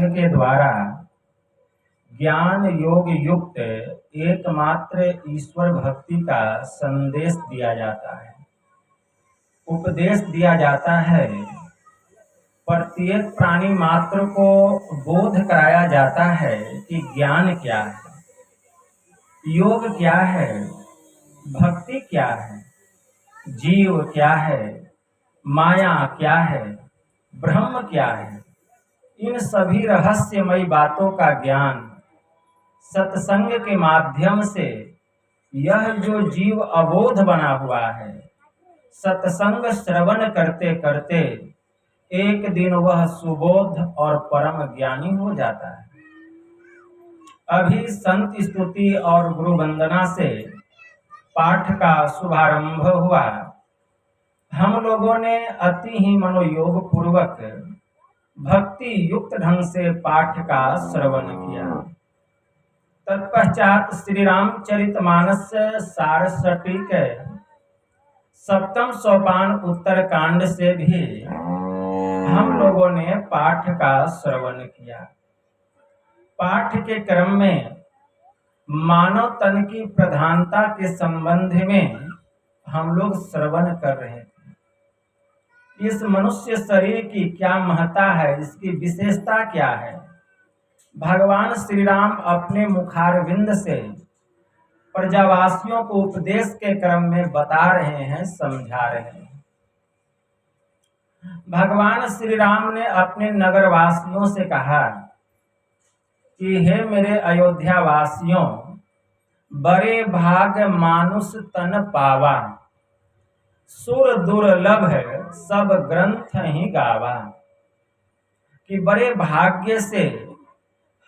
के द्वारा ज्ञान योग युक्त एकमात्र ईश्वर भक्ति का संदेश दिया जाता है, उपदेश दिया जाता है। प्रत्येक प्राणी मात्र को बोध कराया जाता है कि ज्ञान क्या है, योग क्या है, भक्ति क्या है, जीव क्या है, माया क्या है, ब्रह्म क्या है। इन सभी रहस्यमयी बातों का ज्ञान सत्संग के माध्यम से यह जो जीव अबोध बना हुआ है, सत्संग श्रवण करते करते एक दिन वह सुबोध और परम ज्ञानी हो जाता है। अभी संत स्तुति और गुरु वंदना से पाठ का शुभारंभ हुआ। हम लोगों ने अति ही मनोयोग पूर्वक भक्ति युक्त ढंग से पाठ का श्रवण किया। तत्पश्चात श्री रामचरितमानस सार सटीक सप्तम सोपान उत्तर कांड से भी हम लोगों ने पाठ का श्रवण किया। पाठ के क्रम में मानव तन की प्रधानता के संबंध में हम लोग श्रवण कर रहे थे। इस मनुष्य शरीर की क्या महत्ता है, इसकी विशेषता क्या है, भगवान श्री राम अपने मुखारविंद से प्रजावासियों को उपदेश के क्रम में बता रहे हैं, समझा रहे हैं। भगवान श्री राम ने अपने नगरवासियों से कहा कि हे मेरे अयोध्या वासियों, बड़े भाग मानुष तन पावा, सुर दुर्लभ सब ग्रंथ ही गावा। कि बड़े भाग्य से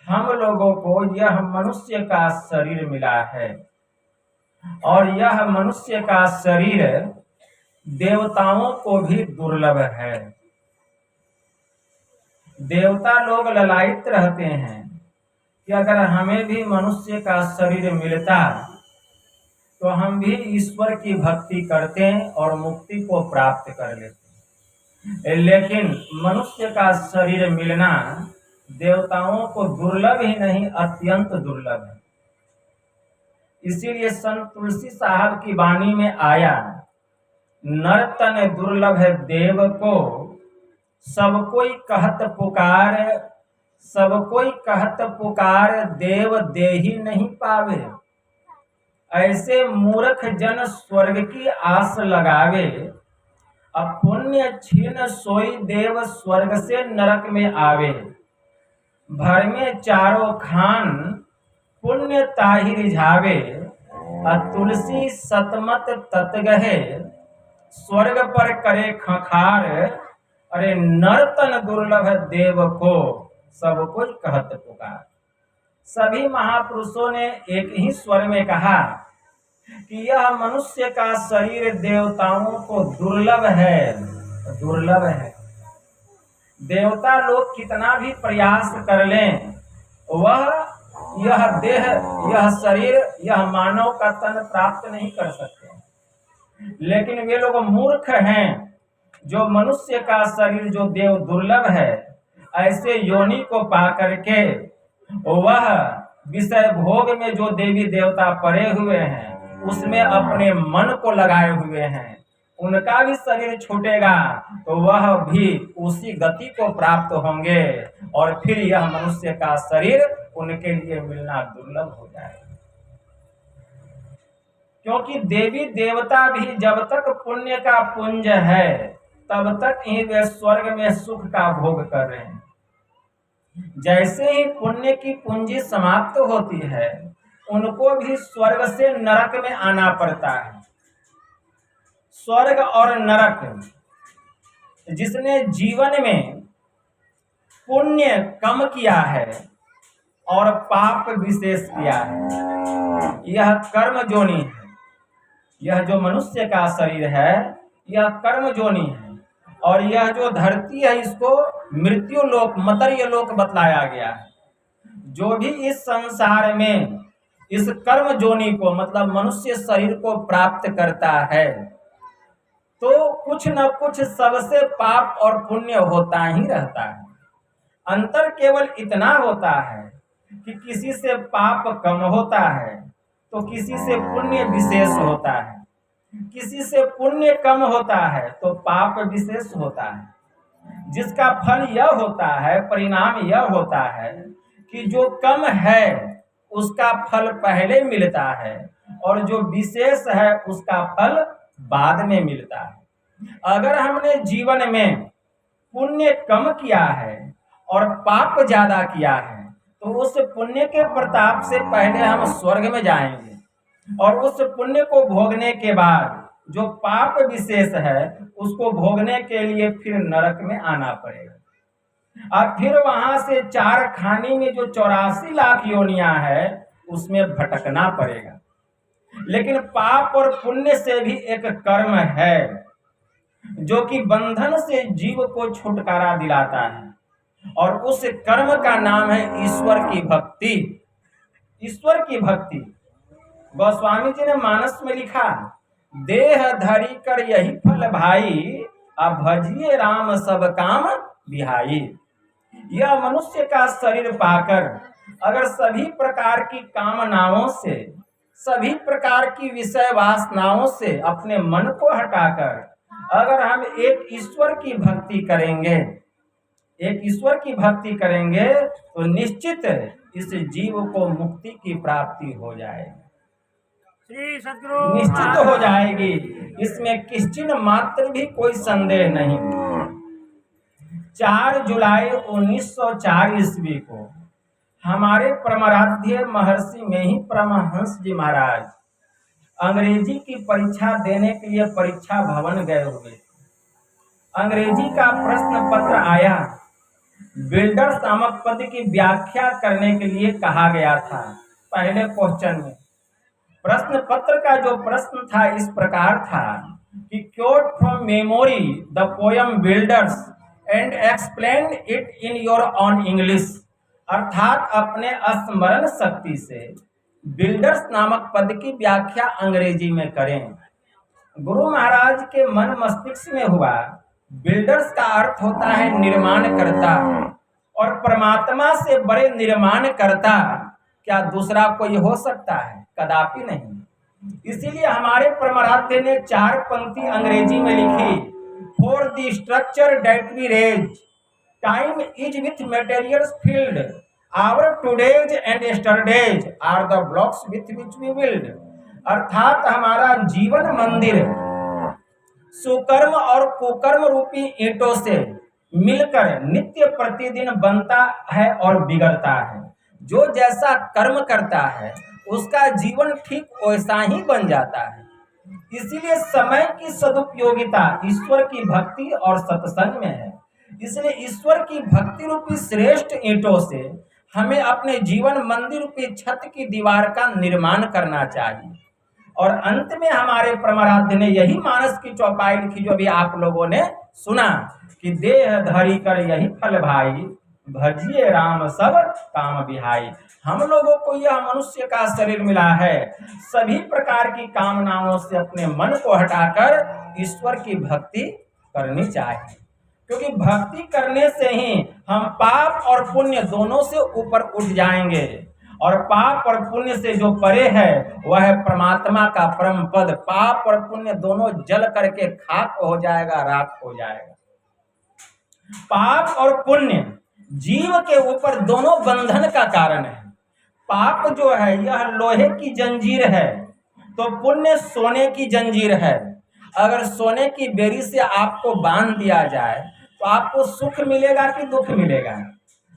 हम लोगों को यह मनुष्य का शरीर मिला है, और यह मनुष्य का शरीर देवताओं को भी दुर्लभ है। देवता लोग ललायित रहते हैं कि अगर हमें भी मनुष्य का शरीर मिलता तो हम भी ईश्वर की भक्ति करते और मुक्ति को प्राप्त कर लेते। लेकिन मनुष्य का शरीर मिलना देवताओं को दुर्लभ ही नहीं, अत्यंत दुर्लभ है। इसीलिए संत तुलसी साहब की वाणी में आया, नर तन दुर्लभ है देव को, सब कोई कहत पुकार, सब कोई कहत पुकार, देव देही नहीं पावे। ऐसे मूर्ख जन स्वर्ग की आस लगावे, अब पुण्य छीन सोई देव स्वर्ग से नरक में आवे। भर में चारों खान पुण्य ताहि रिझावे, तुलसी सतमत ततगहे, स्वर्ग पर करे खखार। अरे नर्तन दुर्लभ देव को, सब कोई कहत पुकार। सभी महापुरुषों ने एक ही स्वर में कहा कि यह मनुष्य का शरीर देवताओं को दुर्लभ है, दुर्लभ है। देवता लोग कितना भी प्रयास कर लें, वह यह देह, यह शरीर, यह मानव का तन प्राप्त नहीं कर सकते। लेकिन वे लोग मूर्ख हैं जो मनुष्य का शरीर जो देव दुर्लभ है, ऐसे योनि को पा करके वह विषय भोग में जो देवी देवता पड़े हुए हैं उसमें अपने मन को लगाए हुए हैं। उनका भी शरीर छूटेगा तो वह भी उसी गति को प्राप्त होंगे, और फिर यह मनुष्य का शरीर उनके लिए मिलना दुर्लभ हो जाएगा। क्योंकि देवी देवता भी जब तक पुण्य का पुंज है तब तक ही वे स्वर्ग में सुख का भोग कर रहे हैं। जैसे ही पुण्य की पूंजी समाप्त होती है, उनको भी स्वर्ग से नरक में आना पड़ता है। स्वर्ग और नरक, जिसने जीवन में पुण्य कम किया है और पाप विशेष किया है, यह कर्म जोनि है। यह जो मनुष्य का शरीर है यह कर्म जोनि है, और यह जो धरती है इसको मृत्यु लोक, मतर्य लोक बतलाया गया है। जो भी इस संसार में इस कर्म जोनि को, मतलब मनुष्य शरीर को प्राप्त करता है, तो कुछ न कुछ सबसे पाप और पुण्य होता ही रहता है। अंतर केवल इतना होता है कि किसी से पाप कम होता है तो किसी से पुण्य विशेष होता है, किसी से पुण्य कम होता है तो पाप विशेष होता है। जिसका फल यह होता है, परिणाम यह होता है कि जो कम है उसका फल पहले मिलता है और जो विशेष है उसका फल बाद में मिलता है। अगर हमने जीवन में पुण्य कम किया है और पाप ज्यादा किया है तो उस पुण्य के प्रताप से पहले हम स्वर्ग में जाएंगे और उस पुण्य को भोगने के बाद जो पाप विशेष है उसको भोगने के लिए फिर नरक में आना पड़ेगा और फिर वहां से 4 खानी में जो 84 लाख योनियां है उसमें भटकना पड़ेगा। लेकिन पाप और पुण्य से भी एक कर्म है जो कि बंधन से जीव को छुटकारा दिलाता है और उस कर्म का नाम है ईश्वर की भक्ति। ईश्वर की भक्ति गोस्वामी जी ने मानस में लिखा, देह धरी कर यही फल भाई, अब भजिए राम सब काम बिहाई। यह मनुष्य का शरीर पाकर अगर सभी प्रकार की कामनाओं से, सभी प्रकार की विषय वासनाओं से अपने मन को हटाकर अगर हम एक ईश्वर की भक्ति करेंगे, एक ईश्वर की भक्ति करेंगे तो निश्चित इस जीव को मुक्ति की प्राप्ति हो जाएगी, श्री सद्गुरु निश्चित हो जाएगी। इसमें किंचित मात्र भी कोई संदेह नहीं। 4 जुलाई 1904 ईस्वी को हमारे परमाराध्य महर्षि में ही परमहंस जी महाराज अंग्रेजी की परीक्षा देने के लिए परीक्षा भवन गए हुए थे। अंग्रेजी का प्रश्न पत्र आया, बिल्डर्स नामक पद की व्याख्या करने के लिए कहा गया था। पहले क्वेश्चन में प्रश्न पत्र का जो प्रश्न था इस प्रकार था कि quote from memory the poem builders and explain it in your on English, अर्थात अपने स्मरण शक्ति से बिल्डर्स नामक पद की व्याख्या अंग्रेजी में करें। गुरु महाराज के मन मस्तिष्क में हुआ, बिल्डर्स का अर्थ होता है निर्माण करता, और परमात्मा से बड़े निर्माण करता क्या दूसरा कोई हो सकता है? कदापि नहीं। इसीलिए हमारे परमाराध्य ने 4 पंक्ति अंग्रेजी में लिखी, for the structure that we raise time is with materials filled, our todays and yesterdays are the blocks with which we build. अर्थात हमारा जीवन मंदिर सुकर्म और कुकर्म रूपी ईंटों से मिलकर नित्य प्रतिदिन बनता है और बिगड़ता है। जो जैसा कर्म करता है उसका जीवन ठीक वैसा ही बन जाता है। इसीलिए समय की सदुपयोगिता ईश्वर की भक्ति और सत्संग में है। इसलिए ईश्वर की भक्ति रूपी श्रेष्ठ ईंटों से हमें अपने जीवन मंदिर रूपी छत की दीवार का निर्माण करना चाहिए। और अंत में हमारे परमाराध्य ने यही मानस की चौपाई लिखी जो अभी आप लोगों ने सुना कि देह धरी कर यही फल भाई, भजिए राम सब काम बिहाई। हम लोगों को यह मनुष्य का शरीर मिला है, सभी प्रकार की कामनाओं से अपने मन को हटाकर ईश्वर की भक्ति करनी चाहिए, क्योंकि भक्ति करने से ही हम पाप और पुण्य दोनों से ऊपर उठ जाएंगे। और पाप और पुण्य से जो परे है वह है परमात्मा का परम पद। पाप और पुण्य दोनों जल करके खाक हो जाएगा, राख हो जाएगा। पाप और पुण्य जीव के ऊपर दोनों बंधन का कारण है। पाप जो है यह लोहे की जंजीर है, तो पुण्य सोने की जंजीर है। अगर सोने की बेड़ी से आपको बांध दिया जाए तो आपको सुख मिलेगा कि दुख मिलेगा?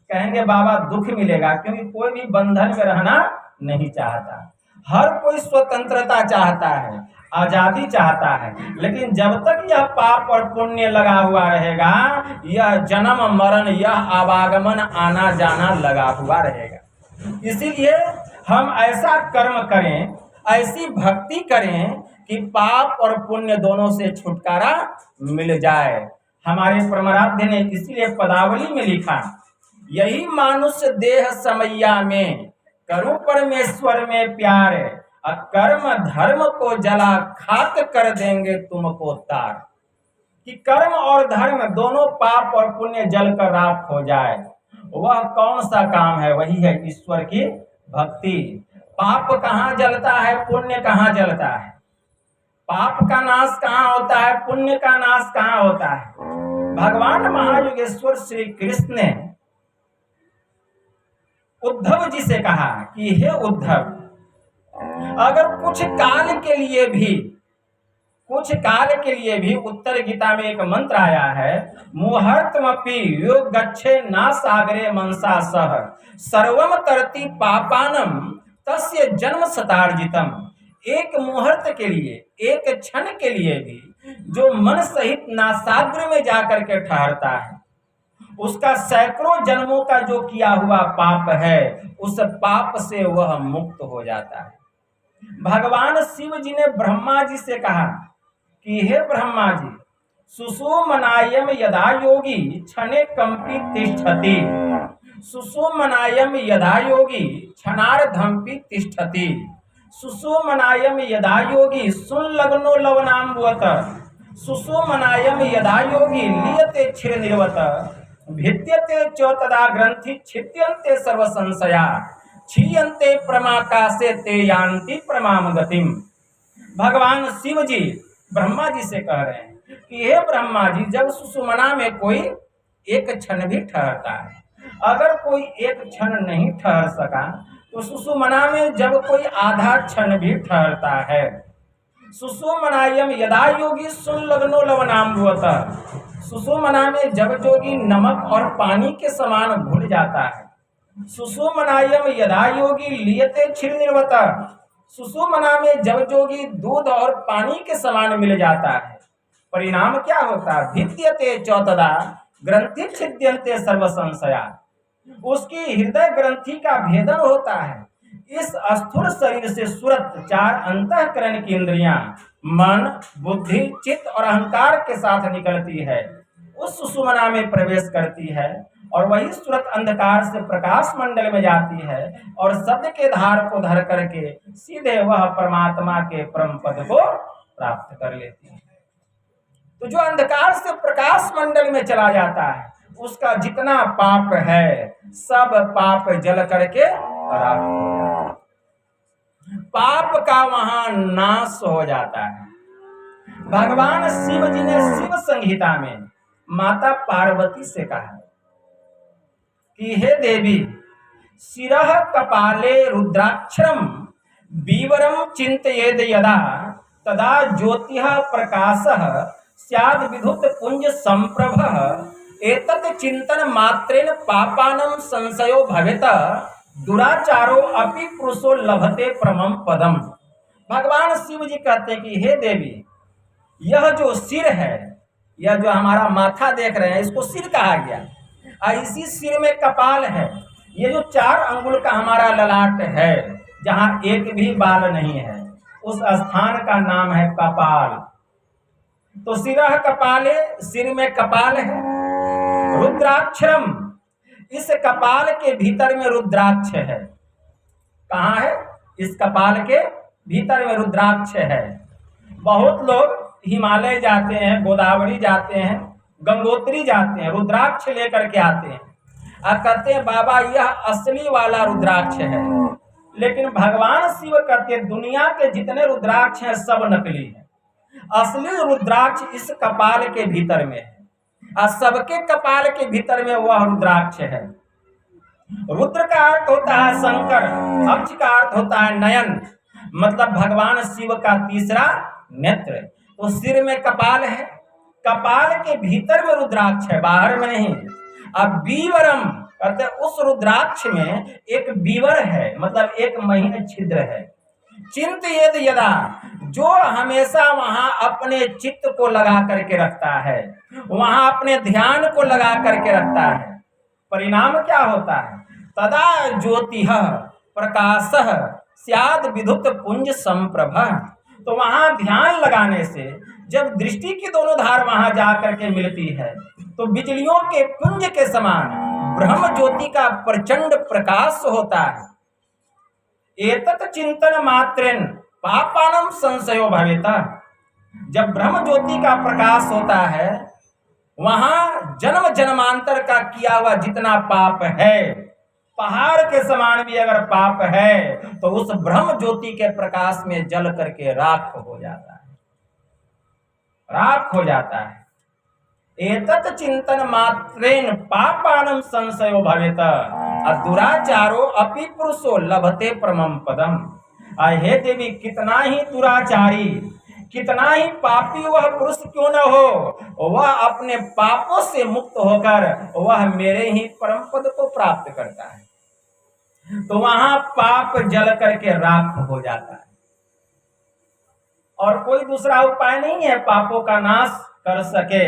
कहेंगे बाबा दुख मिलेगा, क्योंकि कोई भी बंधन में रहना नहीं चाहता। हर कोई स्वतंत्रता चाहता है, आजादी चाहता है, लेकिन जब तक यह पाप और पुण्य लगा हुआ रहेगा, यह जन्म मरण, यह आवागमन आना जाना लगा हुआ रहेगा। इसीलिए हम ऐसा कर्म करें, ऐसी भक्ति करें कि पाप और पुण्य दोनों से छुटकारा मिल जाए। हमारे परमाराध्य ने इसलिए पदावली में लिखा, यही मानुष देह समैया में करूं परमेश्वर में प्यार, कर्म धर्म को जला खाक कर देंगे तुमको तार। कि कर्म और धर्म दोनों पाप और पुण्य जल कर राख हो जाए वह कौन सा काम है? वही है ईश्वर की भक्ति। पाप कहाँ जलता है, पुण्य कहाँ जलता है? पाप का नाश कहाँ होता है, पुण्य का नाश कहाँ होता है? भगवान महायोगेश्वर श्री कृष्ण ने उद्धव जी से कहा कि हे उद्धव, अगर कुछ काल के लिए भी उत्तर गीता में एक मंत्र आया है, मुहूर्तमपि योग गच्छे ना सागरे मनसा सह सर्वम तरति पापानम तस्य जन्म शतार्जितम। एक मुहूर्त के लिए, एक क्षण के लिए भी जो मन सहित नासाग्र में जाकर के ठहरता है, उसका सैकड़ों जन्मों का जो किया हुआ पाप है, उस पाप से वह मुक्त हो जाता है। भगवान शिव जी ने ब्रह्मा जी से कहा कि हे ब्रह्मा जी, सुषुम्नायम यदा योगी क्षणे कंपी तिष्ठति, सुषुम्नायम यदा योगी क्षणार्धम्पि तिष्ठति, सुषुम्नायम यदा योगी सुनलग्नो लवनाम्बुवत, सुषुम्नायम यदा योगी लियते क्षीर निर्वत, भिद्यते च तदा ग्रंथि छिद्यन्ते सर्व संशया, क्षीयन्ते प्रमाकाशे ते यान्ति प्रमाम गतिम। भगवान शिव जी ब्रह्मा जी से कह रहे हैं कि हे ब्रह्मा जी, जब सुषुम्ना में कोई एक क्षण भी ठहरता है, अगर कोई एक क्षण नहीं ठहर सका तो सुषुम्ना में जब कोई आधा क्षण भी ठहरता है, सुषुम्नायम यदा योगी सुनलग्नो लवनाम्बुवत, सुषुम्ना में जब जोगी नमक और पानी के समान घुल जाता है, सुषुम्नायम यदा योगी लियते क्षीर निर्वत, सुषुम्ना में जब जोगी दूध और पानी के समान मिल जाता है, परिणाम क्या होता है? भिद्यते च तदा ग्रंथि छिद्यन्ते सर्व संशया, उसकी हृदय ग्रंथि का भेदन होता है। इस स्थूल शरीर से सुरत चार अंतःकरण की इंद्रियां मन, बुद्धि, चित्त और अहंकार के साथ निकलती है, उस सुषुम्ना में प्रवेश करती है और वही सुरत अंधकार से प्रकाश मंडल में जाती है और शब्द के धार को धर करके सीधे वह परमात्मा के परम पद को प्राप्त कर लेती है। तो जो अंधकार से प्रकाश मंडल में चला जाता है, उसका जितना पाप है सब पाप जल करके राख हो जाता है, पाप का वहां नाश हो जाता है। भगवान शिव जी ने शिव संहिता में माता पार्वती से कहा कि हे देवी, शिरः कपाले रुद्राक्षरम बीवरम चिंतयेद यदा तदा ज्योतिः प्रकाशः स्याद् विधुत पुंज संप्रभः एतत् चिंतन मात्रेण पापानं संशयो भवेत दुराचारो अपि पुरुषो लभते परमं पदम। भगवान शिव जी कहते हैं कि हे देवी, यह जो सिर है, यह जो हमारा माथा देख रहे हैं, इसको सिर कहा गया, और इसी सिर में कपाल है। ये जो 4 अंगुल का हमारा ललाट है, जहां एक भी बाल नहीं है, उस स्थान का नाम है कपाल। तो सिरः कपाले, सिर में कपाल है। रुद्राक्षरम, इस कपाल के भीतर में रुद्राक्ष है। कहाँ है? इस कपाल के भीतर में रुद्राक्ष है। बहुत लोग हिमालय जाते हैं, गोदावरी जाते हैं, गंगोत्री जाते हैं, रुद्राक्ष लेकर के आते हैं और कहते हैं बाबा यह असली वाला रुद्राक्ष है। लेकिन भगवान शिव कहते हैं दुनिया के जितने रुद्राक्ष हैं सब नकली हैं, असली रुद्राक्ष इस कपाल के भीतर में है और सबके कपाल के भीतर में वह रुद्राक्ष है। रुद्र का अर्थ होता है शंकर, अक्ष का अर्थ होता है नयन, मतलब भगवान शिव का तीसरा नेत्र। तो सिर में कपाल है, कपाल के भीतर में रुद्राक्ष है, बाहर में नहीं। अब बीवरम कहते उस रुद्राक्ष में एक बीवर है, मतलब एक महीन छिद्र है। चिंतयेद यदा, जो हमेशा वहां अपने चित्त को लगा करके रखता है, वहां अपने ध्यान को लगा करके रखता है, परिणाम क्या होता है? तदा ज्योतिः प्रकाशः स्याद् विधुत पुंज संप्रभः। तो वहां ध्यान लगाने से जब दृष्टि की दोनों धार वहां जा करके मिलती है तो बिजलियों के पुंज के समान ब्रह्म ज्योति का प्रचंड प्रकाश होता है। एतत् चिंतन मात्रेन पापानं संशयो भवेत। जब ब्रह्म ज्योति का प्रकाश होता है वहां जन्म जन्मांतर का किया हुआ जितना पाप है, पहाड़ के समान भी अगर पाप है तो उस ब्रह्म ज्योति के प्रकाश में जल करके राख हो जाता है, राख हो जाता है। एतत् चिंतन मात्रेन पापानम संशयो भवेत दुराचारो अपि पुरुषो लभते परमं पदम। हे देवी, कितना ही दुराचारी, कितना ही पापी वह पुरुष क्यों न हो, वह अपने पापों से मुक्त होकर वह मेरे ही परम पद को प्राप्त करता है। तो वहां पाप जल करके राख हो जाता है और कोई दूसरा उपाय नहीं है पापों का नाश कर सके।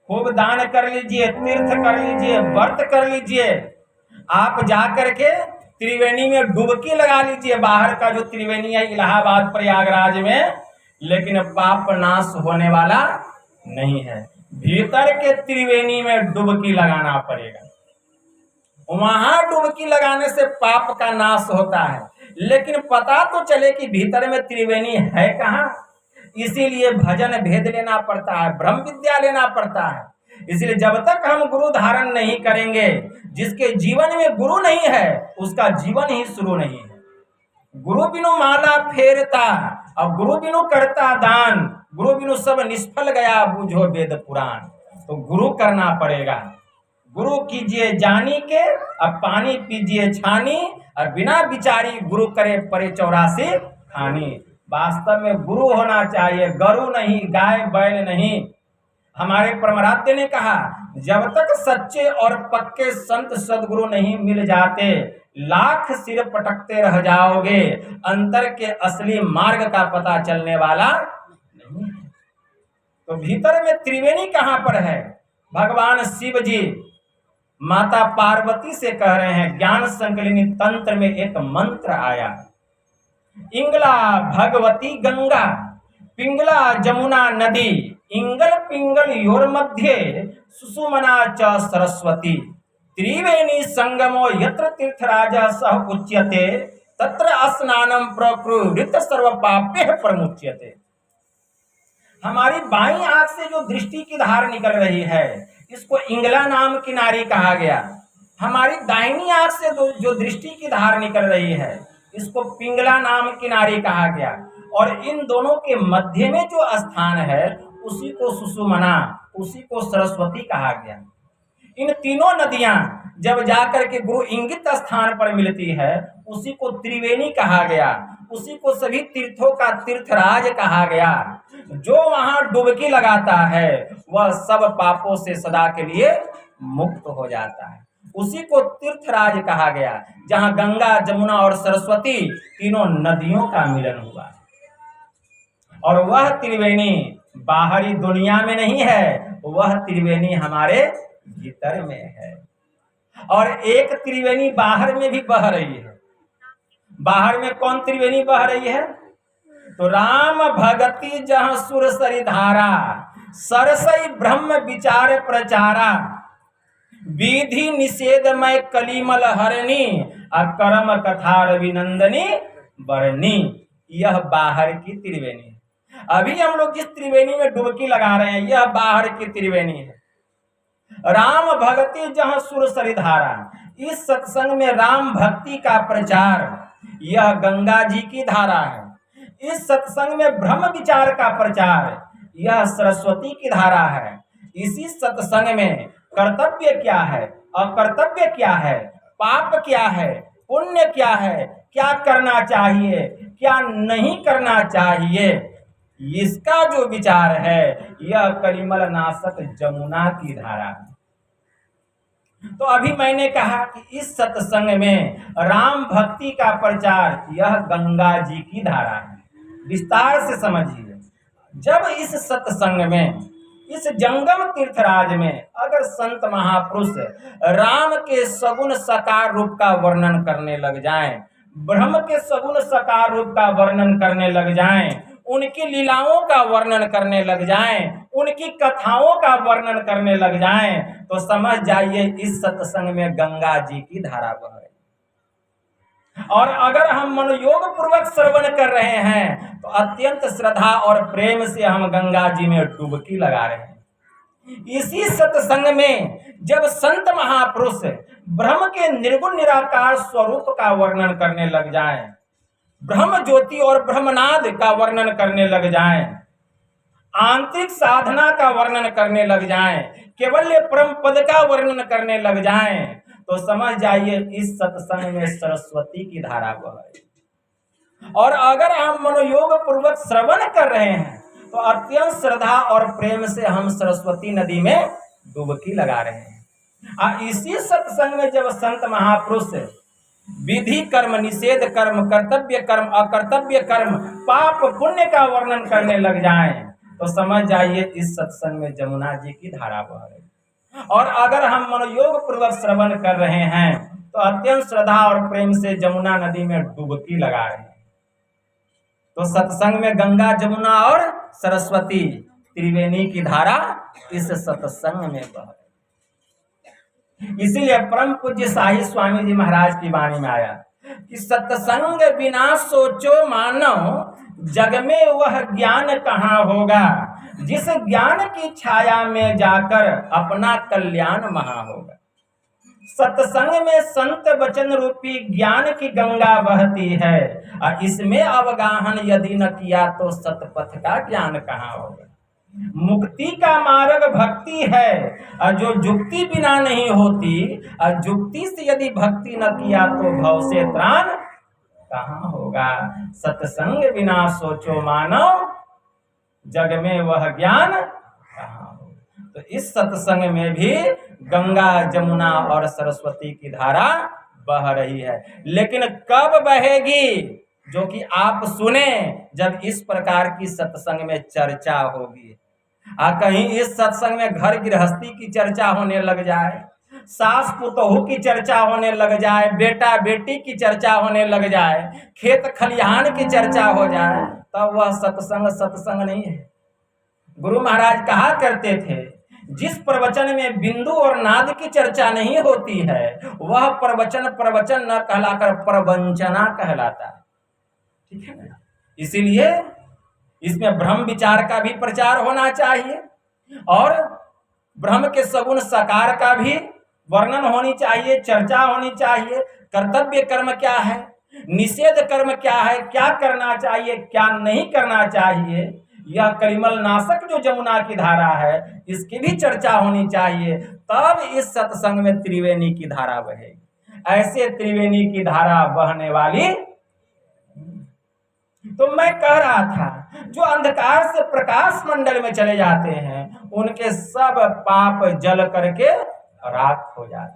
खूब दान कर लीजिए, तीर्थ कर लीजिए, व्रत कर लीजिए, आप जाकर के त्रिवेणी में डुबकी लगा लीजिए, बाहर का जो त्रिवेणी है इलाहाबाद प्रयागराज में, लेकिन पाप नाश होने वाला नहीं है। भीतर के त्रिवेणी में डुबकी लगाना पड़ेगा। वहां डुबकी लगाने से पाप का नाश होता है, लेकिन पता तो चले कि भीतर में त्रिवेणी है कहाँ। इसीलिए भजन भेद लेना पड़ता है, ब्रह्म विद्या लेना पड़ता है। इसलिए जब तक हम गुरु धारण नहीं करेंगे, जिसके जीवन में गुरु नहीं है उसका जीवन ही शुरू नहीं है। गुरु बिनु माला फेरता और गुरु बिनु करता दान, गुरु बिनु सब निष्फल गया बूझो वेद पुराण। तो गुरु करना पड़ेगा। गुरु कीजिए जानी के, अब पानी पीजिए छानी, और बिना विचारी गुरु करे परे 84 खानी। वास्तव में गुरु होना चाहिए, गरु नहीं, गाय बैल नहीं। हमारे परमराध्य ने कहा, जब तक सच्चे और पक्के संत सदगुरु नहीं मिल जाते, लाख सिर पटकते रह जाओगे, अंतर के असली मार्ग का पता चलने वाला नहीं है। तो भीतर में त्रिवेणी कहां पर है? भगवान शिव जी माता पार्वती से कह रहे हैं, ज्ञान संकलिनी तंत्र में एक मंत्र आया, इंगला भगवती गंगा पिंगला जमुना नदी, इंगल पिंगल योर मध्य सुषुमना च सरस्वती, त्रिवेणी संगमो यत्र तीर्थराज सह उच्यते, तत्र स्नानम प्रकृत सर्व पापे प्रमुच्यते। हमारी बाईं आंख से जो दृष्टि की धार निकल रही है, इसको इंगला नाम की नारी कहा गया। हमारी दाहिनी आंख से जो दृष्टि की धार निकल रही है, इसको पिंगला नाम की नारी कहा गया। और इन दोनों के मध्य में जो स्थान है, उसी को सुषुमना, उसी को सरस्वती कहा गया। इन तीनों नदियां जब जाकर के गुरु इंगित स्थान पर मिलती है, उसी को त्रिवेणी कहा गया, उसी को सभी तीर्थों का तीर्थराज कहा गया। जो वहां डुबकी लगाता है वह सब पापों से सदा के लिए मुक्त हो जाता है। उसी को तीर्थराज कहा गया, जहां गंगा जमुना और सरस्वती तीनों नदियों का मिलन हुआ। और वह त्रिवेणी बाहरी दुनिया में नहीं है, वह त्रिवेणी हमारे भीतर में है। और एक त्रिवेणी बाहर में भी बह रही है। बाहर में कौन त्रिवेणी बह रही है? तो राम भगति जहाँ सुरसरी धारा, सरसई ब्रह्म विचार प्रचारा, विधि निषेधमय कलिमल हरणी, करम कथा रविनंदनी बरनी। यह बाहर की त्रिवेणी है। अभी हम लोग जिस त्रिवेणी में डुबकी लगा रहे हैं, यह बाहर की त्रिवेणी है। राम भक्ति जहाँ सुरसरी धारा, इस सत्संग में राम भक्ति का प्रचार, यह गंगा जी की धारा है। इस सत्संग में ब्रह्म विचार का प्रचार, यह सरस्वती की धारा है। इसी सत्संग में कर्तव्य क्या है, अकर्तव्य क्या है, पाप क्या है, पुण्य क्या है, क्या करना चाहिए, क्या नहीं करना चाहिए, इसका जो विचार है, यह कलिमल नाशक जमुना की धारा है। तो अभी मैंने कहा कि इस सत्संग में राम भक्ति का प्रचार, यह गंगा जी की धारा है। विस्तार से समझिए। जब इस सत्संग में, इस जंगम तीर्थराज में अगर संत महापुरुष राम के सगुण साकार रूप का वर्णन करने लग जाएं, ब्रह्म के सगुण साकार रूप का वर्णन करने लग जाएं, उनकी लीलाओं का वर्णन करने लग जाएं, उनकी कथाओं का वर्णन करने लग जाएं, तो समझ जाइए इस सत्संग में गंगा जी की धारा बह रही। और अगर हम मनोयोग पूर्वक श्रवण कर रहे हैं, तो अत्यंत श्रद्धा और प्रेम से हम गंगा जी में डुबकी लगा रहे हैं। इसी सत्संग में जब संत महापुरुष ब्रह्म के निर्गुण निराकार स्वरूप का वर्णन करने लग जाएं, ब्रह्म ज्योति और ब्रह्मनाद का वर्णन करने लग जाएं, आंतरिक साधना का वर्णन करने लग जाएं, केवल परम पद का वर्णन करने लग जाएं, तो समझ जाइए इस सत्संग में सरस्वती की धारा बह रही। और अगर हम मनोयोग पूर्वक श्रवण कर रहे हैं तो अत्यंत श्रद्धा और प्रेम से हम सरस्वती नदी में डुबकी लगा रहे हैं। इसी सत्संग में जब संत महापुरुष विधि कर्म, निषेध कर्म, कर्तव्य कर्म, अकर्तव्य कर्म, पाप पुण्य का वर्णन करने लग जाएं, तो समझ जाइए इस सत्संग में जमुना जी की धारा बह रही। और अगर हम मनोयोग पूर्वक श्रवण कर रहे हैं तो अत्यंत श्रद्धा और प्रेम से जमुना नदी में डुबकी लगा रहे हैं। तो सत्संग में गंगा, जमुना और सरस्वती त्रिवेणी की धारा इस सत्संग में बह रही। इसीलिए परम पूज्य शाही स्वामी जी महाराज की वाणी में आया कि सत्संग बिना सोचो मानव, जग में वह ज्ञान कहाँ होगा, जिस ज्ञान की छाया में जाकर अपना कल्याण महा होगा। सत्संग में संत वचन रूपी ज्ञान की गंगा बहती है, और इसमें अवगाहन यदि न किया तो सतपथ का ज्ञान कहाँ होगा। मुक्ति का मार्ग भक्ति है, और जो जुक्ति बिना नहीं होती, और जुक्ति से यदि भक्ति न किया तो भव से त्राण कहाँ होगा। सत्संग बिना सोचो मानव, जग में वह ज्ञान कहाँ होगा। तो इस सत्संग में भी गंगा, जमुना और सरस्वती की धारा बह रही है, लेकिन कब बहेगी जो कि आप सुने जब इस प्रकार की सत्संग में चर्चा होगी। कहीं इस सत्संग में घर गृहस्थी की चर्चा होने लग जाए, सास पुतोहू की चर्चा होने लग जाए, बेटा बेटी की चर्चा होने लग जाए, खेत खलिहान की चर्चा हो जाए, तब वह सत्संग नहीं है। गुरु महाराज कहा करते थे, जिस प्रवचन में बिंदु और नाद की चर्चा नहीं होती है वह प्रवचन न कहलाकर प्रवंचना कहलाता है। ठीक है ना? इसीलिए इसमें ब्रह्म विचार का भी प्रचार होना चाहिए, और ब्रह्म के सगुण साकार का भी वर्णन होनी चाहिए, चर्चा होनी चाहिए। कर्तव्य कर्म क्या है, निषेध कर्म क्या है, क्या करना चाहिए, क्या नहीं करना चाहिए, यह कलिमल नाशक जो जमुना की धारा है इसकी भी चर्चा होनी चाहिए। तब इस सत्संग में त्रिवेणी की धारा बहेगी। ऐसे त्रिवेणी की धारा बहने वाली, तो मैं कह रहा था जो अंधकार से प्रकाश मंडल में चले जाते हैं उनके सब पाप जल करके राख हो जाते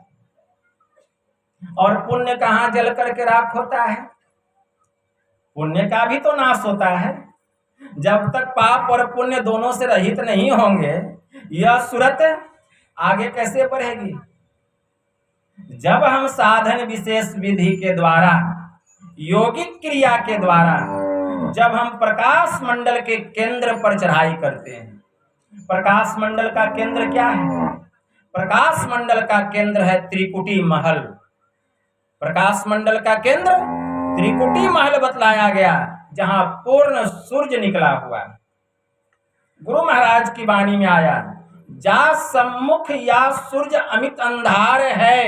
हैं। और पुण्य कहाँ जल करके राख होता है? पुण्य का भी तो नाश होता है। जब तक पाप और पुण्य दोनों से रहित नहीं होंगे यह सूरत आगे कैसे बढ़ेगी। जब हम साधन विशेष विधि के द्वारा, योगिक क्रिया के द्वारा जब हम प्रकाश मंडल के केंद्र पर चढ़ाई करते हैं, प्रकाश मंडल का केंद्र क्या है? प्रकाश मंडल का केंद्र है त्रिकुटी महल। प्रकाश मंडल का केंद्र त्रिकुटी महल बतलाया गया, जहां पूर्ण सूर्य निकला हुआ। गुरु महाराज की वाणी में आया, जा सम्मुख या सूर्य अमित अंधार है,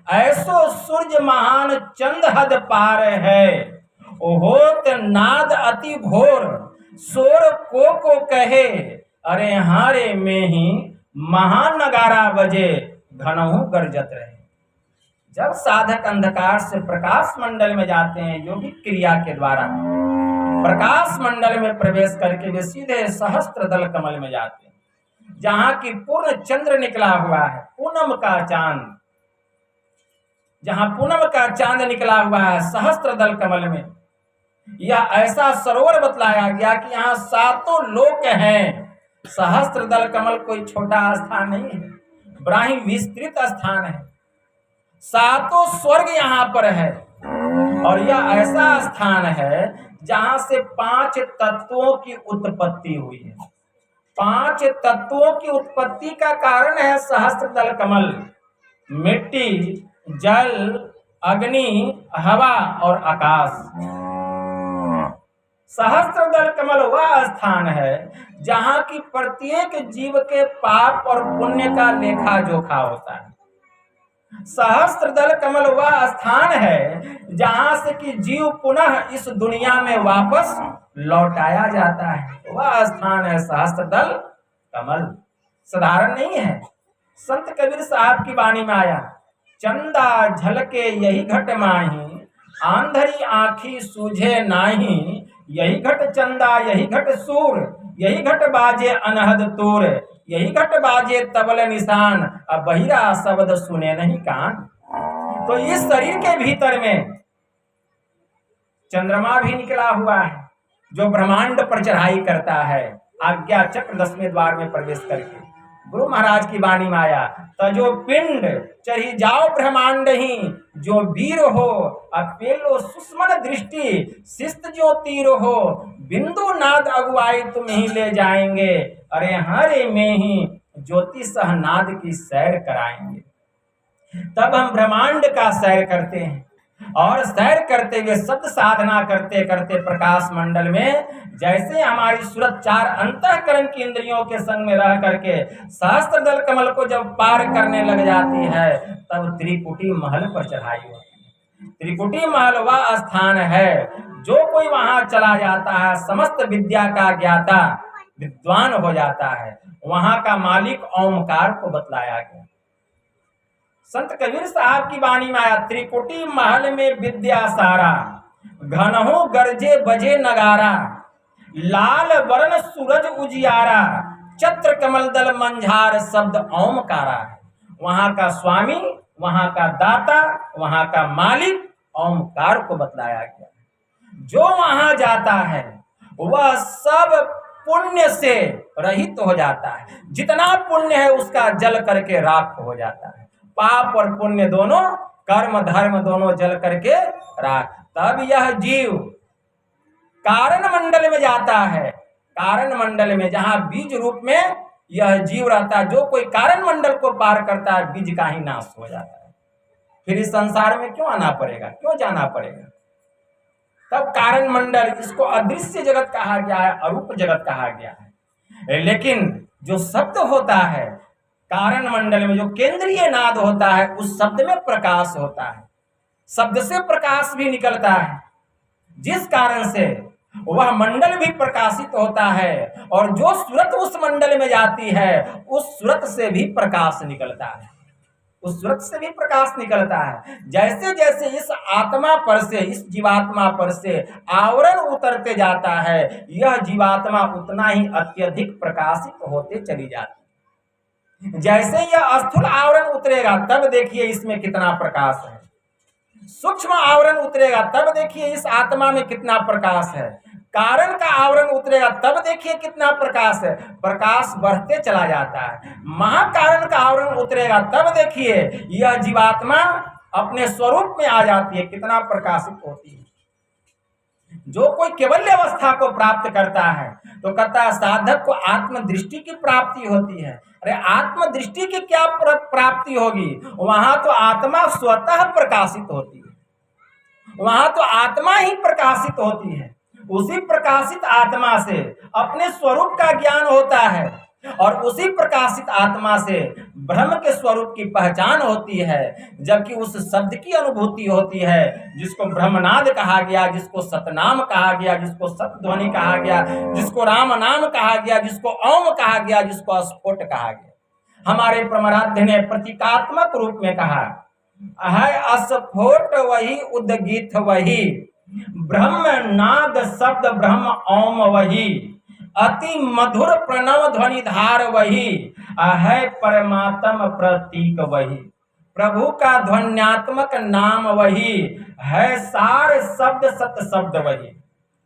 ऐसो सूर्य महान चंद हद पार है, होत नाद अति घोर सोर को कहे, अरे हारे में ही महान नगारा बजे घनहु गरजत रहे। जब साधक अंधकार से प्रकाश मंडल में जाते हैं योगिक क्रिया के द्वारा, प्रकाश मंडल में प्रवेश करके वे सीधे सहस्त्र दल कमल में जाते हैं, जहां की पूर्ण चंद्र निकला हुआ है, पूनम का चांद, जहां पूनम का चांद निकला हुआ है सहस्त्र दल कमल में। यह ऐसा सरोवर बतलाया गया कि यहाँ सातों लोक हैं। सहस्त्र दल कमल कोई छोटा स्थान नहीं है, बड़ा ही विस्तृत स्थान है। सातों स्वर्ग यहाँ पर है, और यह ऐसा स्थान है जहां से 5 तत्वों की उत्पत्ति हुई है। 5 तत्वों की उत्पत्ति का कारण है सहस्त्र दल कमल, मिट्टी, जल, अग्नि, हवा और आकाश। सहस्त्रदल कमल वह स्थान है जहां की प्रत्येक जीव के पाप और पुण्य का लेखा जोखा होता है। सहस्त्रदल कमल वह स्थान है जहां से कि जीव पुनः इस दुनिया में वापस लौटाया जाता है। वह स्थान है सहस्त्रदल कमल, साधारण नहीं है। संत कबीर साहब की वाणी में आया, चंदा झलके यही घट माही, आंधरी आंखी सूझे नाही, यही घट चंदा यही घट सूर, यही घट बाजे अनहद तूर, यही घट बाजे तबल निशान, अब बहिरा शब्द सुने नहीं कान। तो इस शरीर के भीतर में चंद्रमा भी निकला हुआ है जो ब्रह्मांड पर चढ़ाई करता है, आज्ञा चक्र 10वें द्वार में प्रवेश करके। गुरु महाराज की वाणी में आया, तजो पिंड चढ़ी जाओ ब्रह्मांड ही, जो वीर हो अपेलो सुस्मन दृष्टि, शिस्त जो तीर हो बिंदु नाद अगुवाई तुम ही ले जाएंगे, अरे हरे में ही ज्योति सहनाद की सैर कराएंगे। तब हम ब्रह्मांड का सैर करते हैं और सैर करते हुए शब्द साधना करते करते प्रकाश मंडल में जैसे हमारी सूरत चार अंतःकरण की इंद्रियों के संग में रह करके सहस्त्रदल कमल को जब पार करने लग जाती है, तब त्रिकुटी महल पर चढ़ाई होती है। त्रिकुटी महल वह स्थान है जो कोई वहां चला जाता है समस्त विद्या का ज्ञाता विद्वान हो जाता है। वहां का मालिक ओमकार को बतलाया गया। संत कबीर साहब की वाणी में आया, त्रिकुटी महल में विद्या सारा, घनहु गरजे बजे नगारा, लाल वर्ण सूरज उजियारा, छत्र कमल दल मंझार शब्द ओमकारा। वहां का स्वामी, वहां का दाता, वहां का मालिक ओमकार को बतलाया गया। जो वहां जाता है वह सब पुण्य से रहित हो जाता है। जितना पुण्य है उसका जल करके राख हो जाता है। पाप और पुण्य दोनों, कर्म धर्म दोनों जल करके राख। तब यह जीव कारण मंडल में जाता है। कारण मंडल में जहां बीज रूप में यह जीव रहता है, जो कोई कारण मंडल को पार करता है बीज का ही नाश हो जाता है। फिर इस संसार में क्यों आना पड़ेगा, क्यों जाना पड़ेगा। तब कारण मंडल, इसको अदृश्य जगत कहा गया है, अरूप जगत कहा गया है। लेकिन जो शब्द होता है कारण मंडल में, जो केंद्रीय नाद होता है, उस शब्द में प्रकाश होता है। शब्द से प्रकाश भी निकलता है, जिस कारण से वह मंडल भी प्रकाशित होता है। और जो सूरत उस मंडल में जाती है उस सूरत से भी प्रकाश निकलता है, उस सूरत से भी प्रकाश निकलता है। जैसे जैसे इस आत्मा पर से, इस जीवात्मा पर से आवरण उतरते जाता है, यह जीवात्मा उतना ही अत्यधिक प्रकाशित होते चली जाती है। जैसे यह स्थूल आवरण उतरेगा तब देखिए इसमें कितना प्रकाश है, सूक्ष्म आवरण उतरेगा तब देखिए इस आत्मा में कितना प्रकाश है, कारण का आवरण उतरेगा तब देखिए कितना प्रकाश है। प्रकाश बढ़ते चला जाता है। महाकारण का आवरण उतरेगा तब देखिए यह जीवात्मा अपने स्वरूप में आ जाती है, कितना प्रकाशित होती है। जो कोई केवल्य अवस्था को प्राप्त करता है तो कहता है साधक को आत्मदृष्टि की प्राप्ति होती है। अरे आत्मदृष्टि की क्या प्राप्ति होगी, वहां तो आत्मा स्वतः प्रकाशित होती है, वहां तो आत्मा ही प्रकाशित होती है। उसी प्रकाशित आत्मा से अपने स्वरूप का ज्ञान होता है और उसी प्रकाशित आत्मा से ब्रह्म के स्वरूप की पहचान होती है। जबकि उस शब्द की अनुभूति होती है जिसको ब्रह्मनाद कहा गया, जिसको सतनाम कहा गया, जिसको सतध्वनि कहा गया, जिसको राम नाम कहा गया, जिसको ओम कहा गया, जिसको स्फोट कहा गया। हमारे प्रमराध्य ने प्रतीकात्मक रूप में कहा है, स्फोट वही उद्गीत वही, ब्रह्म नाद शब्द ब्रह्म ओम वही, अति मधुर प्रणव ध्वनि धार वही, है परमात्म प्रतीक वही। प्रभु का ध्वन्यात्मक नाम वही, है सार शब्द सत शब्द वही,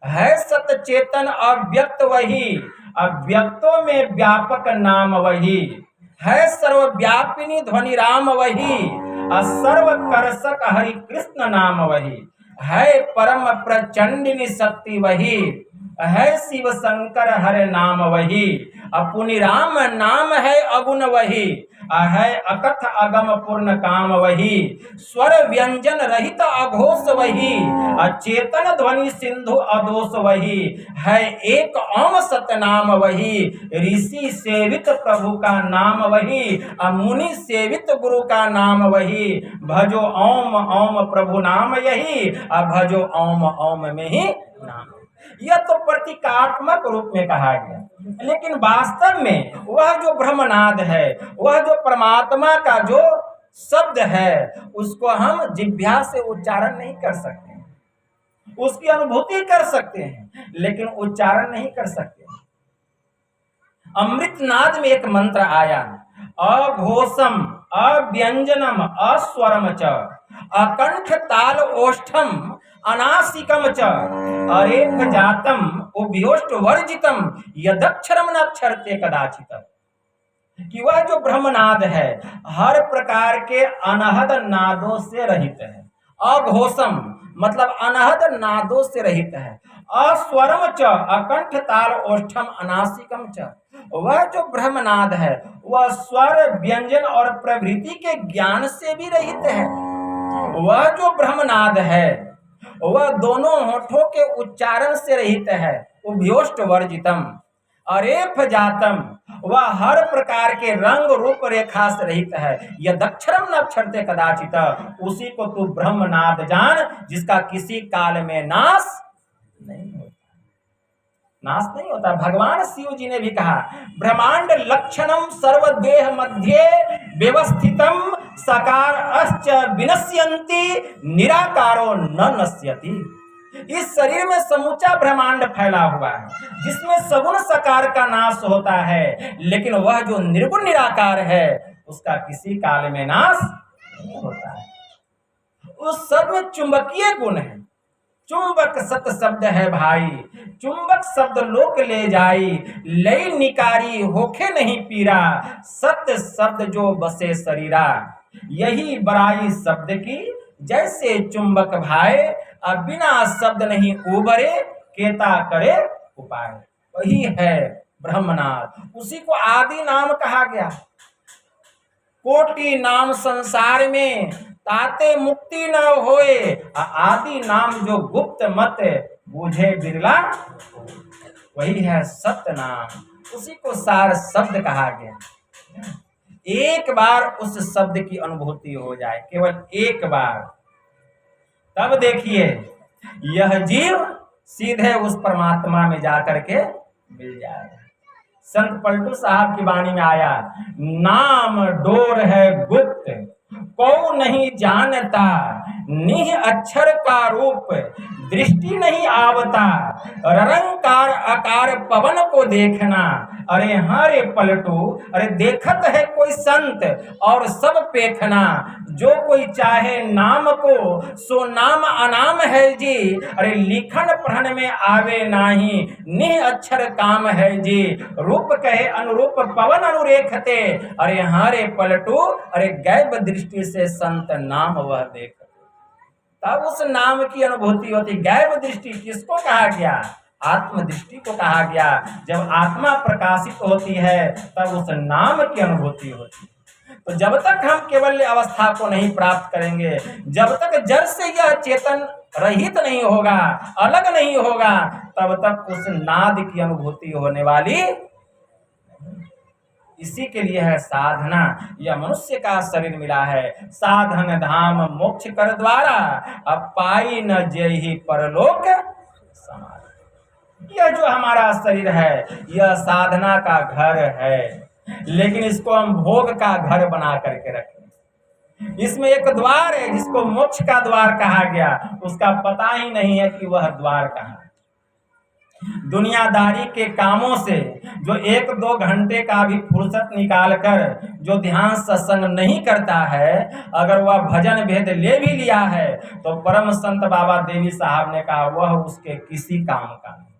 है सत चेतन अव्यक्त वही, अव्यक्तों में व्यापक नाम वही, है सर्वव्यापिनी ध्वनि राम वही, सर्व करसक हरि कृष्ण नाम वही, है परम प्रचंडिनी शक्ति वही, है शिव शंकर हरे नाम वही, अपुनि राम नाम है अगुण वही, है अकथ अगम पूर्ण काम वही, स्वर व्यंजन रहित अघोष वही, अचेतन ध्वनि सिंधु अदोष वही, है एक ओम सतनाम वही, ऋषि सेवित प्रभु का नाम वही, मुनि सेवित गुरु का नाम वही, भजो ओम ओम प्रभु नाम यही, भजो ओम ओम में ही नाम। यह तो प्रतीकात्मक रूप में कहा गया, लेकिन वास्तव में वह जो ब्रह्मनाद है, वह जो परमात्मा का जो शब्द है, उसको हम जिह्वा से उच्चारण नहीं कर सकते, उसकी अनुभूति कर सकते हैं लेकिन उच्चारण नहीं कर सकते। अमृतनाद में एक मंत्र आया, अघोषम अव्यंजनम अस्वरम च अकंठ ताल ओष्ठम अनासिकम च अरेख जातम उभयोष्ट वर्जितम यदक्षरम न अक्षरते कदाचित। कि वह जो ब्रह्मनाद है हर प्रकार के अनहद नादों से रहित है। अघोषम मतलब अनहद नादों से रहित है। अस्वरम च अकंठ ताल ओष्ठम अनासिकम च, वह जो ब्रह्मनाद है वह स्वर व्यंजन और प्रवृत्ति के ज्ञान से भी रहित है। वह जो ब्रह्मनाद है वह दोनों होठों के उच्चारण से रहित है। उभयोष्ट वर्जितम अरेफ जातम, वह हर प्रकार के रंग रूप रेखा से रहित है। यह दक्षरम न अक्षरते कदाचित, उसी को तू ब्रह्मनाद जान जिसका किसी काल में नाश नहीं होता। नाश नहीं होता। भगवान शिव जी ने भी कहा, ब्रह्मांड लक्षणम सर्वदेह मध्य व्यवस्थितम साकार अस्च विनश्यन्ति निराकारो न नश्यति। इस शरीर में समूचा ब्रह्मांड फैला हुआ है जिसमें सगुण साकार का नाश होता है, लेकिन वह जो निर्गुण निराकार है उसका किसी काल में नाश नहीं होता है। उस सब में चुंबकीय गुण है। चुंबक सत शब्द है भाई, चुंबक शब्द लोक ले जाई, लई निकारी होखे नहीं पीरा, सत्य शब्द जो बसे शरीरा। यही बड़ाई शब्द की जैसे चुंबक भाई, अब बिना शब्द नहीं उबरे, केता करे उपाय। वही है ब्रह्मनाद, उसी को आदि नाम कहा गया। कोटि नाम संसार में ताते मुक्ति न होए, आदि नाम जो गुप्त मत बूझे बिरला, वही है सत्य नाम। उसी को सार शब्द कहा गया। एक बार उस शब्द की अनुभूति हो जाए, केवल एक बार, तब देखिए यह जीव सीधे उस परमात्मा में जाकर के मिल जाएगा। संत पलटू साहब की वाणी में आया, नाम डोर है गुप्त को नहीं जानता, निह अक्षर का रूप दृष्टि नहीं आवता, ररंकार आकार पवन को देखना। अरे हाँ रे पलटू, अरे देखत है कोई संत और सब पेखना, जो कोई चाहे नाम को सो नाम अनाम है जी, अरे लिखन पढ़न में आवे नाही, निह अक्षर काम है जी, रूप कहे अनुरूप पवन अनुरेखते। अरे हाँ रे पलटू, अरे गैब दृष्टि से संत नाम वह देख, तब उस नाम की अनुभूति होती। गैब दृष्टि किसको कहा गया? आत्म दृष्टि को कहा गया। जब आत्मा प्रकाशित होती है तब उस नाम की अनुभूति होती है। तो जब तक हम केवल अवस्था को नहीं प्राप्त करेंगे, जब तक जड़ से यह चेतन रहित नहीं होगा, अलग नहीं होगा, तब तक उस नाद की अनुभूति होने वाली। इसी के लिए है साधना। यह मनुष्य का शरीर मिला है, साधन धाम मोक्ष कर द्वारा, अब पाई न जेहि परलोक समाधि। यह जो हमारा शरीर है यह साधना का घर है, लेकिन इसको हम भोग का घर बना करके रखें। इसमें एक द्वार है जिसको मोक्ष का द्वार कहा गया, उसका पता ही नहीं है कि वह द्वार कहाँ। दुनियादारी के कामों से जो 1-2 घंटे का भी फुर्सत निकाल कर जो ध्यान सत्संग नहीं करता है, अगर वह भजन भेद ले भी लिया है तो परम संत बाबा देवी साहब ने कहा वह उसके किसी काम का नहीं,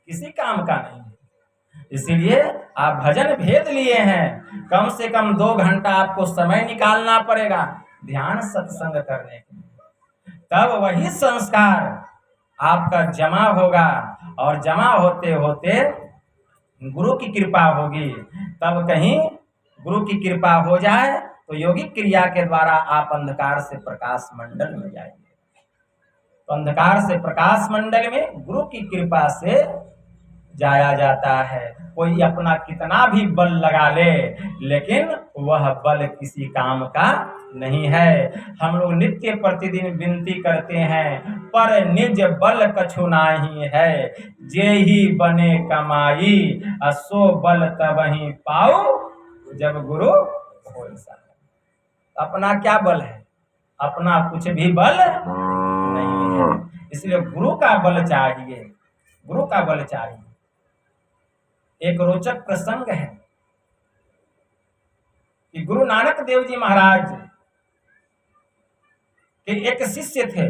किसी काम का नहीं। इसीलिए आप भजन भेद लिए हैं, कम से कम 2 घंटा आपको समय निकालना पड़ेगा ध्यान सत्संग करने के लिए, तब वही संस्कार आपका जमा होगा, और जमा होते होते गुरु की कृपा होगी, तब कहीं गुरु की कृपा हो जाए तो योगिक क्रिया के द्वारा आप अंधकार से प्रकाश मंडल में जाएंगे। तो अंधकार से प्रकाश मंडल में गुरु की कृपा से जाया जाता है। कोई अपना कितना भी बल लगा ले, लेकिन वह बल किसी काम का नहीं है। हम लोग नित्य प्रतिदिन विनती करते हैं, पर निज बल कछु नाही है, जे ही बने कमाई, सो बल तबहि पाऊ, जब गुरु होय सा। अपना क्या बल है? अपना कुछ भी बल नहीं है, इसलिए गुरु का बल चाहिए, गुरु का बल चाहिए। एक रोचक प्रसंग है कि गुरु नानक देव जी महाराज के एक शिष्य थे,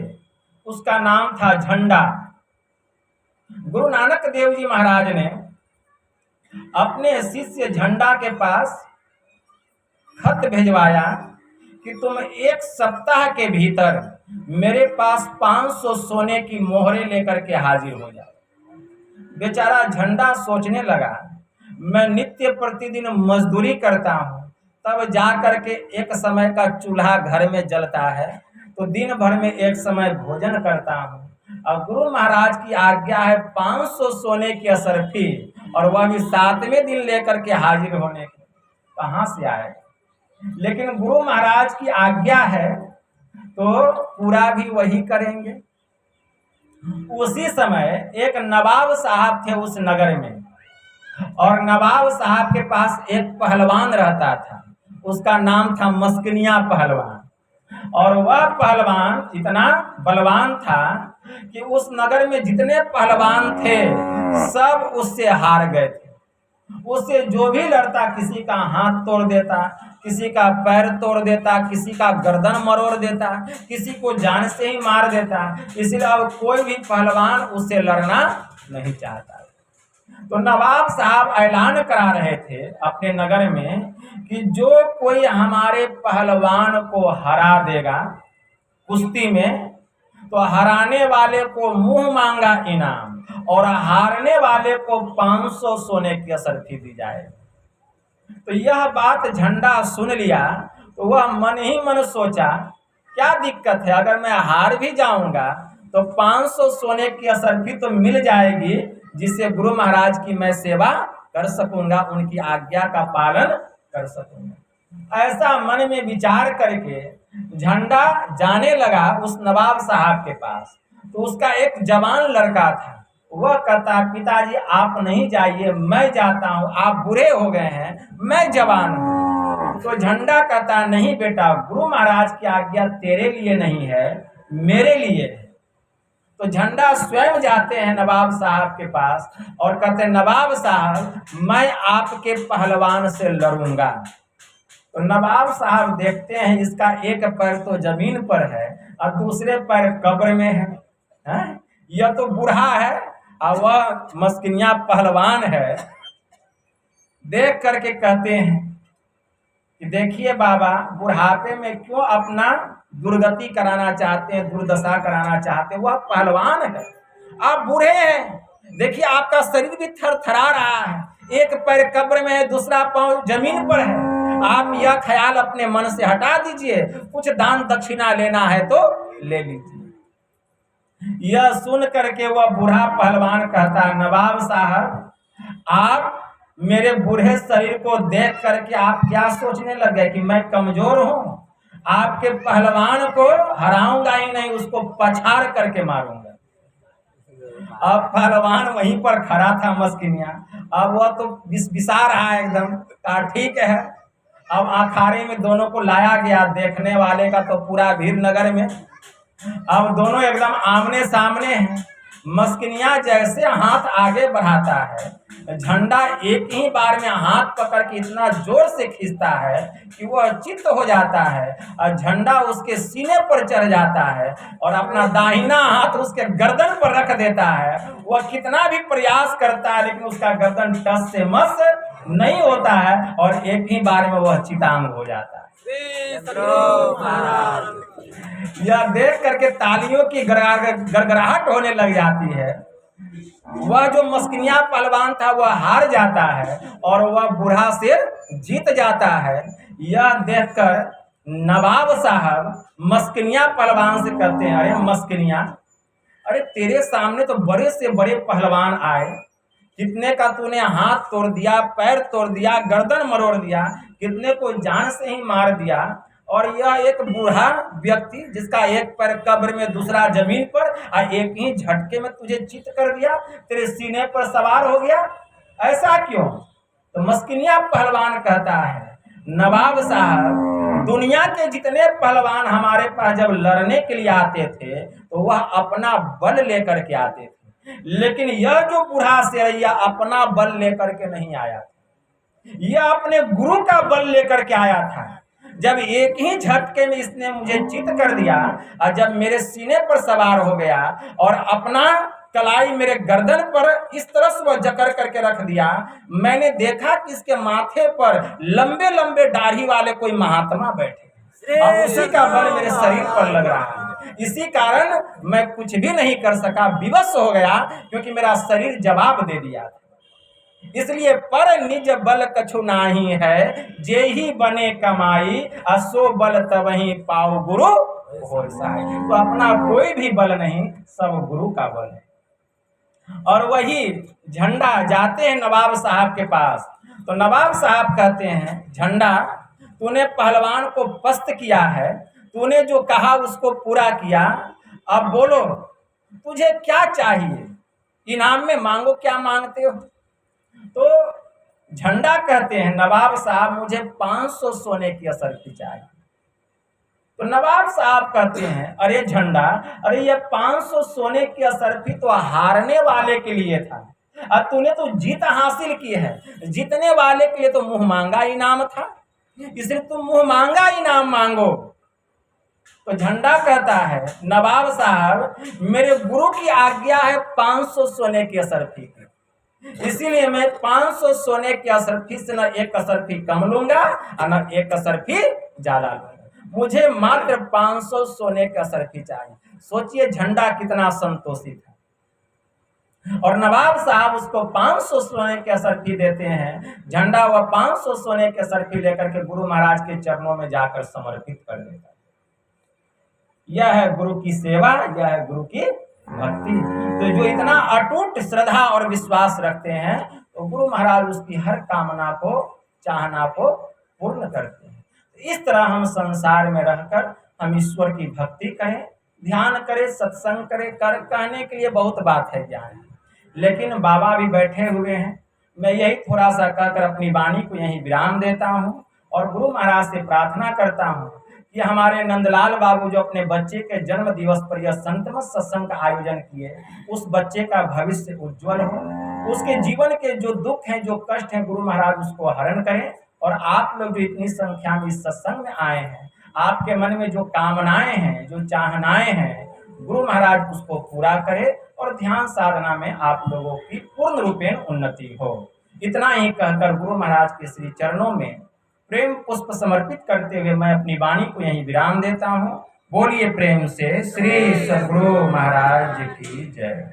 उसका नाम था झंडा। गुरु नानक देव जी महाराज ने अपने शिष्य झंडा के पास खत भेजवाया कि तुम 1 सप्ताह के भीतर मेरे पास 500 सोने की मोहरें लेकर के हाजिर हो जाओ। बेचारा झंडा सोचने लगा, मैं नित्य प्रतिदिन मजदूरी करता हूँ, तब जा करके एक समय का चूल्हा घर में जलता है, तो दिन भर में एक समय भोजन करता हूँ। अब गुरु महाराज की आज्ञा है 500 सोने की असरफी, और वह भी 7वें दिन लेकर के हाजिर होने के, कहाँ से आएगा? लेकिन गुरु महाराज की आज्ञा है तो पूरा भी वही करेंगे। उसी समय एक नवाब साहब थे उस नगर में, और नवाब साहब के पास एक पहलवान रहता था, उसका नाम था मस्कनिया पहलवान। और वह पहलवान इतना बलवान था कि उस नगर में जितने पहलवान थे सब उससे हार गए थे। उससे जो भी लड़ता, किसी का हाथ तोड़ देता, किसी का पैर तोड़ देता, किसी का गर्दन मरोड़ देता, किसी को जान से ही मार देता। इसलिए अब कोई भी पहलवान उससे लड़ना नहीं चाहता। तो नवाब साहब ऐलान करा रहे थे अपने नगर में कि जो कोई हमारे पहलवान को हरा देगा कुश्ती में, तो हराने वाले को मुंह मांगा इनाम, और हारने वाले को 500 सोने की असरफी दी जाएगी। तो यह बात झंडा सुन लिया, तो वह मन ही मन सोचा, क्या दिक्कत है, अगर मैं हार भी जाऊंगा तो 500 सोने की असरफी तो मिल जाएगी, जिससे गुरु महाराज की मैं सेवा कर सकूंगा, उनकी आज्ञा का पालन कर सकूंगा। ऐसा मन में विचार करके झंडा जाने लगा उस नवाब साहब के पास। तो उसका एक जवान लड़का था, वह कहता, पिताजी आप नहीं जाइए, मैं जाता हूँ, आप बूढ़े हो गए हैं, मैं जवान हूँ। तो झंडा कहता, नहीं बेटा, गुरु महाराज की आज्ञा तेरे लिए नहीं है, मेरे लिए है। तो झंडा स्वयं जाते हैं नवाब साहब के पास और कहते, नवाब साहब मैं आपके पहलवान से लड़ूंगा। तो नवाब साहब देखते हैं इसका एक पैर तो जमीन पर है और दूसरे पैर कब्र में है? यह तो बूढ़ा है और वह मस्किनिया पहलवान है। देख करके कहते हैं कि देखिए बाबा, बुढ़ापे में क्यों अपना दुर्गति कराना चाहते हैं, दुर्दशा कराना चाहते हैं? वह पहलवान है, आप बूढ़े हैं, देखिए आपका शरीर भी थरथरा रहा है, एक पैर कब्र में है, दूसरा पांव जमीन पर है। आप यह ख्याल अपने मन से हटा दीजिए, कुछ दान दक्षिणा लेना है तो ले लीजिए। यह सुन करके वह बूढ़ा पहलवान कहता, नवाब साहब आप मेरे बूढ़े शरीर को देख करके आप क्या सोचने लगे कि मैं कमजोर हूं? आपके पहलवान को हराऊंगा ही नहीं, उसको पछाड़ करके मारूंगा। अब पहलवान वहीं पर खड़ा था मस्किनिया, अब वह तो बिसा रहा है एकदम। कहा ठीक है। अब अखाड़े में दोनों को लाया गया, देखने वाले का तो पूरा भीड़ नगर में। अब दोनों एकदम आमने सामने हैं। मस्किनिया जैसे हाथ आगे बढ़ाता है, झंडा एक ही बार में हाथ पकड़ के इतना जोर से खींचता है कि वह चित्त हो जाता है और झंडा उसके सीने पर चढ़ जाता है और अपना दाहिना हाथ उसके गर्दन पर रख देता है। वह कितना भी प्रयास करता है लेकिन उसका गर्दन टस से मस नहीं होता है और एक ही बार में वह चितांग हो जाता है। यह देख करके तालियों की गड़गड़ाहट होने लग जाती है। वह जो मस्किनिया पहलवान था वह हार जाता है और वह बूढ़ा से जीत जाता है, यह देखकर नवाब साहब मस्किनिया पहलवान से कहते हैं, अरे मस्किनिया, अरे तेरे सामने तो बड़े से बड़े पहलवान आए, कितने का तूने हाथ तोड़ दिया, पैर तोड़ दिया, गर्दन मरोड़ दिया, कितने को जान से ही मार दिया, और यह एक बूढ़ा व्यक्ति जिसका एक पैर कब्र में दूसरा जमीन पर और एक ही झटके में तुझे चित कर दिया, तेरे सीने पर सवार हो गया, ऐसा क्यों? तो मस्किनिया पहलवान कहता है, नवाब साहब, दुनिया के जितने पहलवान हमारे पास जब लड़ने के लिए आते थे तो वह अपना बल लेकर के आते थे, लेकिन यह जो बूढ़ा शेरैया अपना बल लेकर के नहीं आया था, यह अपने गुरु का बल लेकर के आया था। जब एक ही झटके में इसने मुझे चित कर दिया और जब मेरे सीने पर सवार हो गया और अपना कलाई मेरे गर्दन पर इस तरह से वह जकड़ करके रख दिया, मैंने देखा कि इसके माथे पर लंबे लंबे दाढ़ी वाले कोई महात्मा बैठे और उसी का बल मेरे शरीर पर लग रहा है। इसी कारण मैं कुछ भी नहीं कर सका, विवश हो गया, क्योंकि मेरा शरीर जवाब दे दिया। इसलिए पर निज बल कछु नाही है, जे ही बने कमाई असो बल तवही पाओ गुरु होय साई। तो अपना कोई भी बल नहीं, सब गुरु का बल है। और वही झंडा जाते हैं नवाब साहब के पास, तो नवाब साहब कहते हैं, झंडा, तूने पहलवान को पस्त किया है, तूने जो कहा उसको पूरा किया, अब बोलो तुझे क्या चाहिए, इनाम में मांगो, क्या मांगते हो? तो झंडा कहते हैं, नवाब साहब मुझे 500 सोने की असरफी चाहिए। तो नवाब साहब कहते हैं, अरे झंडा, अरे ये 500 सोने की असरफी तो हारने वाले के लिए था, और तूने तो जीत हासिल की है, जीतने वाले के लिए तो मुंह मांगा इनाम था, इसलिए तुम मुंह मांगा इनाम मांगो। तो झंडा कहता है, नवाब साहब, मेरे गुरु की आज्ञा है 500 सोने की असरफी की, इसीलिए मैं 500 सोने की असरफी से न एक असरफी कम लूंगा और न एक असरफी ज्यादा लूंगा, मुझे मात्र 500 सोने की असरफी चाहिए। सोचिए झंडा कितना संतोषित है। और नवाब साहब उसको 500 सोने की असरफी देते हैं। झंडा वह 500 सोने की असरफी लेकर के गुरु महाराज के चरणों में जाकर समर्पित कर देता है। यह है गुरु की सेवा, यह है गुरु की भक्ति। तो जो इतना अटूट श्रद्धा और विश्वास रखते हैं, तो गुरु महाराज उसकी हर कामना को, चाहना को पूर्ण करते हैं। इस तरह हम संसार में रहकर हम ईश्वर की भक्ति करें, ध्यान करें, सत्संग करें। कहने के लिए बहुत बात है ज्ञान, लेकिन बाबा भी बैठे हुए हैं। मैं यही थोड़ा सा कहकर अपनी वाणी को यहीं विराम देता हूँ और गुरु महाराज से प्रार्थना करता हूँ कि हमारे नंदलाल बाबू जो अपने बच्चे के जन्म दिवस पर यह संतमत सत्संग का आयोजन किए, उस बच्चे का भविष्य उज्जवल हो, उसके जीवन के जो दुख हैं, जो कष्ट हैं, गुरु महाराज उसको हरण करें। और आप लोग जो इतनी संख्या में इस सत्संग में आए हैं, आपके मन में जो कामनाएं हैं, जो चाहनाएं हैं, गुरु महाराज उसको पूरा करे और ध्यान साधना में आप लोगों की पूर्ण रूपेण उन्नति हो। इतना ही कहकर गुरु महाराज के श्री चरणों में प्रेम पुष्प समर्पित करते हुए मैं अपनी वाणी को यहीं विराम देता हूँ। बोलिए प्रेम से श्री सद्गुरु महाराज की जय।